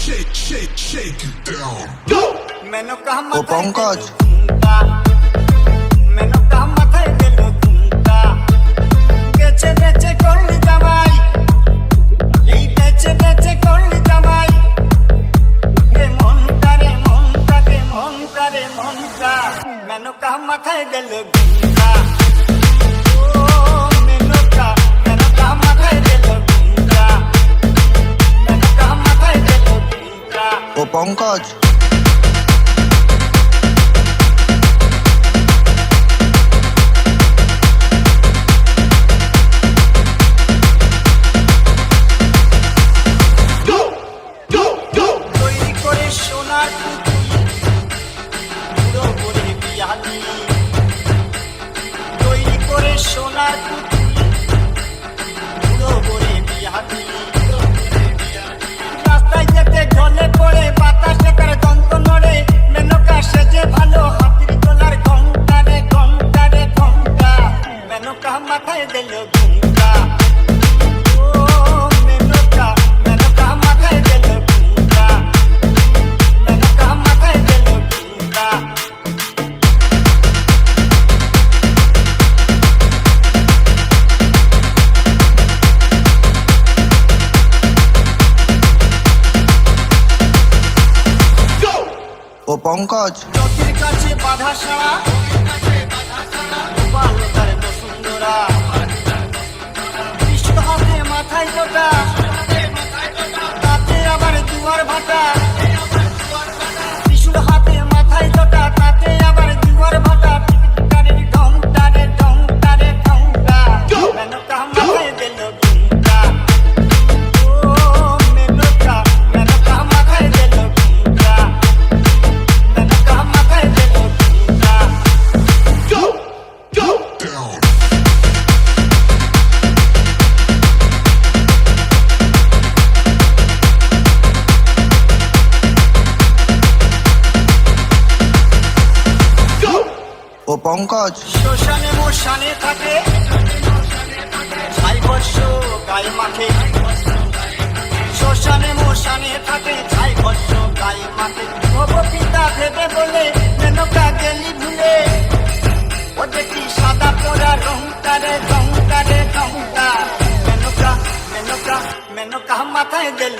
shake it down. Go. ও পঙ্কজ মাথায় গেল ও পঙ্কজ তৈরি করে সোনার পুরো করে বিয়ালি তৈরি করে সোনার পুরো করে বিয়ালি রাস্তায় যেতে ঢলে পড়ে বাতাসে করে দন্ত নড়ে মেনকা সেজে ভালো হাতির তোলার ঘন্টা রে ঘন্টা রে ঘন্টা মেনকা মাথায় দিল ঘুমটা ও পঙ্কজ নদীর কাছে বাধা সারা ভালো তার বসুন্ধরা কৃষ্ণ হাতে মাথায় গোটা তাতে আবার দুয়ার ভাটা কৃষ্ণ হাতে মাথায় গোটা তাতে আবার দুয়ার ভাটা ঘন্টা রে ঘন্টা রে ঘন্টা মেনকা মাথায় দিল ঘুমটা ও মেনকা মেনকা মাথায় দিল ঘুমটা Down. ও পঙ্কজ শ্মশানে মশানে থাকে ছাই বর্ষ গায়ে মাখে শ্মশানে মশানে থাকে ছাই বর্ষ গায়ে মাখে ভব পিতা ভেবে বলে মেনকা গেলি ভুলে ও দেখি সাদা পোড়া রংটা রে রংটা রে রংটা মেনকা মেনকা মেনকা মাথায় দিল